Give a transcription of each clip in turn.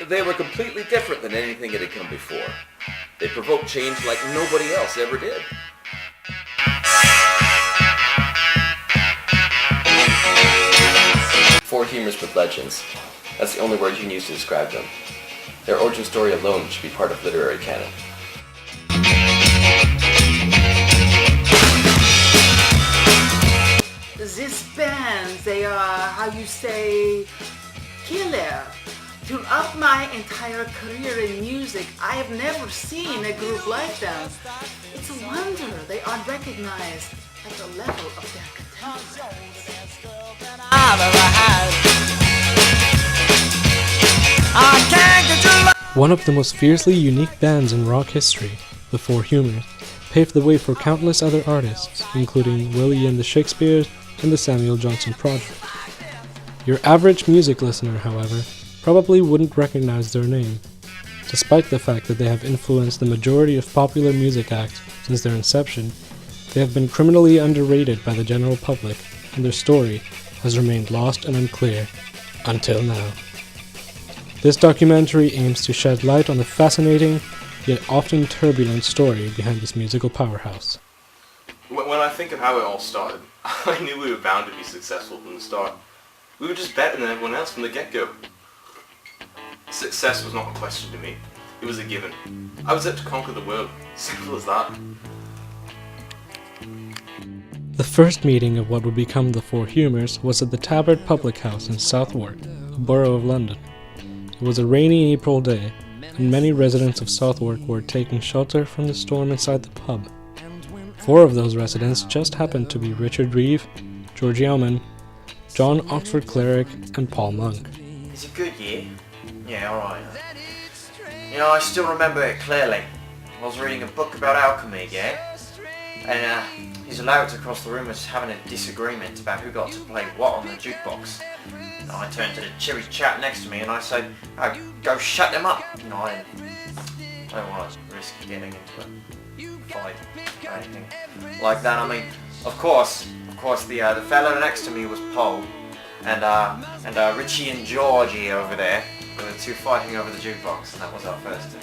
They were completely different than anything that had come before. They provoked change like nobody else ever did. Four Humours with legends. That's the only word you can use to describe them. Their origin story alone should be part of literary canon. This band, they are, how you say, killer. Throughout my entire career in music, I have never seen a group like them. It's a wonder they are recognized at the level of their contemporaries. One of the most fiercely unique bands in rock history, the Four Humours, paved the way for countless other artists, including Willie and the Shakespeares and the Samuel Johnson Project. Your average music listener, however, probably wouldn't recognize their name, despite the fact that they have influenced the majority of popular music acts since their inception. They have been criminally underrated by the general public, and their story has remained lost and unclear until now. This documentary aims to shed light on the fascinating, yet often turbulent story behind this musical powerhouse. When I think of how it all started, I knew we were bound to be successful from the start. We were just better than everyone else from the get-go. Success was not a question to me. It was a given. I was out to conquer the world. Simple as that. The first meeting of what would become the Four Humours was at the Tabard Public House in Southwark, a borough of London. It was a rainy April day, and many residents of Southwark were taking shelter from the storm inside the pub. Four of those residents just happened to be Richard Reeve, George Yeoman, John Oxford Cleric, and Paul Monk. It's a good year. Yeah, alright. I still remember it clearly. I was reading a book about alchemy, yeah? And his louds across the room was having a disagreement about who got to play what on the jukebox. I turned to the cheery chap next to me and I said, "Oh, go shut them up." I don't want to risk getting into a fight or anything like that. I mean, of course, the fella next to me was Paul, and Richie and Georgie over there were the two fighting over the jukebox, and that was our first.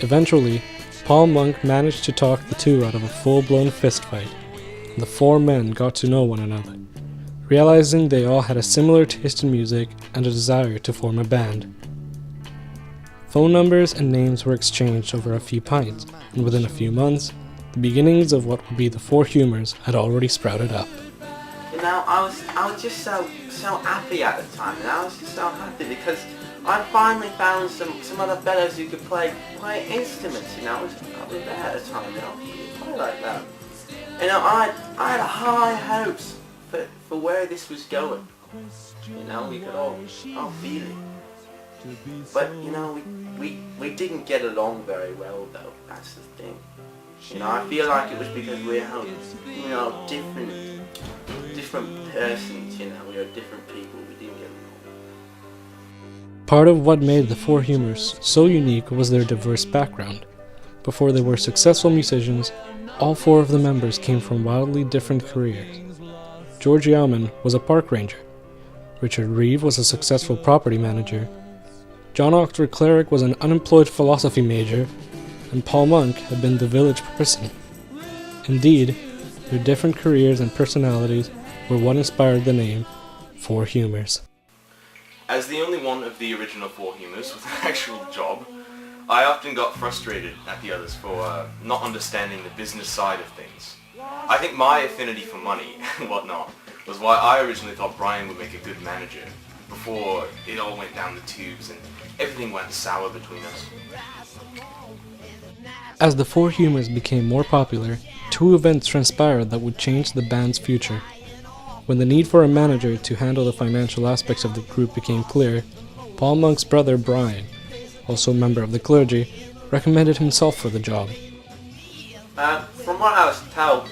Eventually, Paul Monk managed to talk the two out of a full-blown fistfight, and the four men got to know one another, realizing they all had a similar taste in music and a desire to form a band. Phone numbers and names were exchanged over a few pints, and within a few months, the beginnings of what would be the Four Humours had already sprouted up. I was just so happy at the time, and I was just so happy because I finally found some other fellows who could play instruments. I was there at the time, play like that. I had high hopes for where this was going. We could all feel it. But we didn't get along very well though. That's the thing. I feel like it was because we're different persons. We are different people. We didn't get along. Part of what made the Four Humours so unique was their diverse background. Before they were successful musicians, all four of the members came from wildly different careers. George Yeoman was a park ranger. Richard Reeve was a successful property manager. John Oxford Cleric was an unemployed philosophy major, and Paul Monk had been the village parson. Indeed, their different careers and personalities were what inspired the name Four Humours. As the only one of the original Four Humours with an actual job, I often got frustrated at the others for not understanding the business side of things. I think my affinity for money and whatnot was why I originally thought Brian would make a good manager before it all went down the tubes and everything went sour between us. As the Four Humours became more popular, two events transpired that would change the band's future. When the need for a manager to handle the financial aspects of the group became clear, Paul Monk's brother Brian, also a member of the clergy, recommended himself for the job. From what I was told,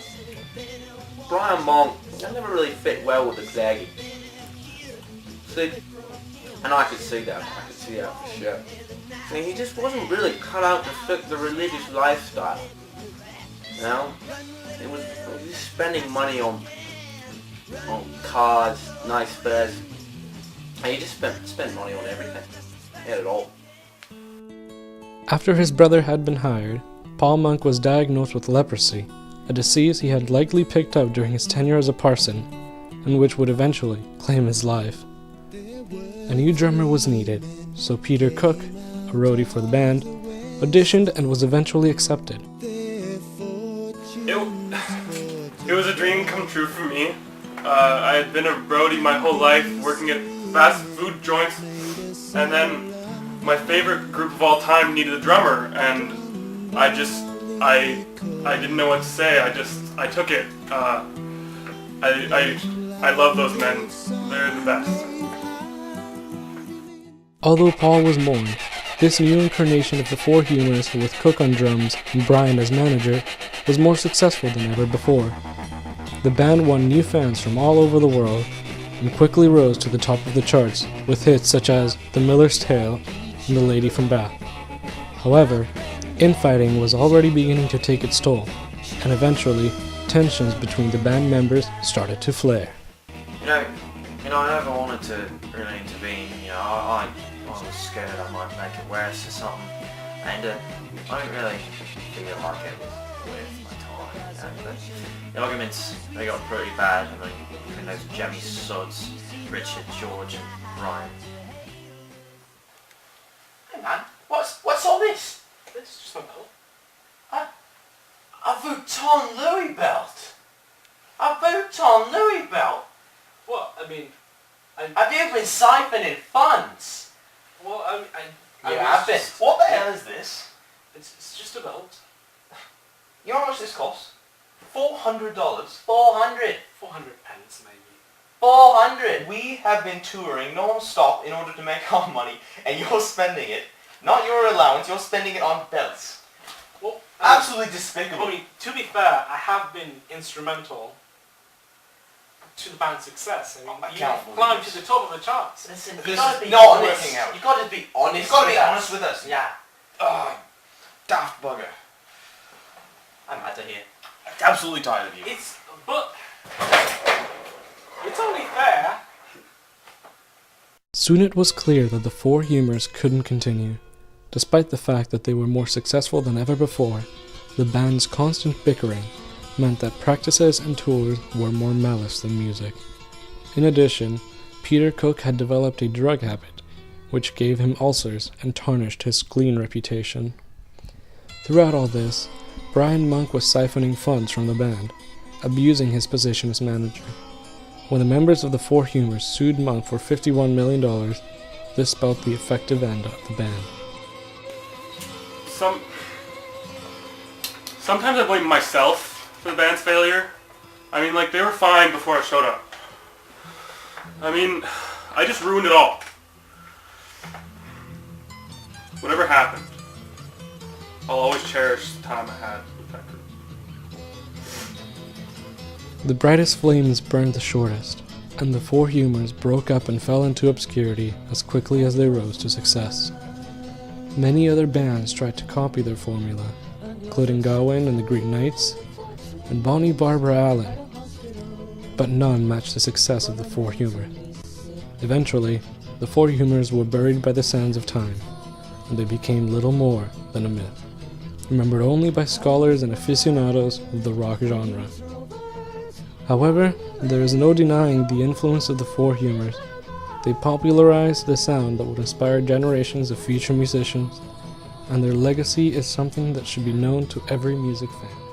Brian Monk never really fit well with the clergy. See, and I could see that for sure. See, he just wasn't really cut out to fit the religious lifestyle. He was spending money on cars, nice fares, And he just spent money on everything. He had it all. After his brother had been hired, Paul Monk was diagnosed with leprosy, a disease he had likely picked up during his tenure as a parson, and which would eventually claim his life. A new drummer was needed, so Peter Cook, a roadie for the band, auditioned and was eventually accepted. It was a dream come true for me. I had been a roadie my whole life, working at fast food joints, and then my favorite group of all time needed a drummer, and I didn't know what to say. I took it. I love those men. They're the best. Although Paul was mourned, this new incarnation of the Four Humours, with Cook on drums and Brian as manager, was more successful than ever before. The band won new fans from all over the world and quickly rose to the top of the charts with hits such as The Miller's Tale and The Lady from Bath. However, infighting was already beginning to take its toll, and eventually tensions between the band members started to flare. You know, I never wanted to really intervene. I was scared I might make it worse or something, and I don't really feel like it was worth my time. But the arguments, they got pretty bad. Between those Jemmy Suds, Richard, George, and Ryan. Hey man, what's all this? It's just a belt. A Vuitton Louis belt. A Vuitton Louis belt. What? I mean, Have you been siphoning funds? well, You have been. What the hell is this? It's just a belt. You know how much this costs? $400. 400. 400 pence, maybe. 400. We have been touring non-stop in order to make our money, and you're spending it. Not your allowance, you're spending it on belts. Well, Absolutely despicable. I mean, to be fair, I have been instrumental to the band's success. I mean, I you can't believe climbed this. to the top of the charts. Listen, This you gotta is be not honest. working out. You gotta be honest. You've got to with be us. honest with us. Yeah. Daft bugger. I'm out of here. I'm absolutely tired of you. But it's only fair. Soon it was clear that the Four Humours couldn't continue. Despite the fact that they were more successful than ever before, the band's constant bickering meant that practices and tours were more malice than music. In addition, Peter Cook had developed a drug habit, which gave him ulcers and tarnished his clean reputation. Throughout all this, Brian Monk was siphoning funds from the band, abusing his position as manager. When the members of the Four Humours sued Monk for $51 million, this spelled the effective end of the band. Sometimes I blame myself for the band's failure. I mean, like, they were fine before I showed up. I mean, I just ruined it all. Whatever happened, I'll always cherish the time I had with that group. The brightest flames burned the shortest, and the Four Humours broke up and fell into obscurity as quickly as they rose to success. Many other bands tried to copy their formula, including Gawain and the Green Knights, and Bonnie Barbara Allen, but none matched the success of the Four Humours. Eventually, the Four Humours were buried by the sands of time, and they became little more than a myth, remembered only by scholars and aficionados of the rock genre. However, there is no denying the influence of the Four Humours. They popularized the sound that would inspire generations of future musicians, and their legacy is something that should be known to every music fan.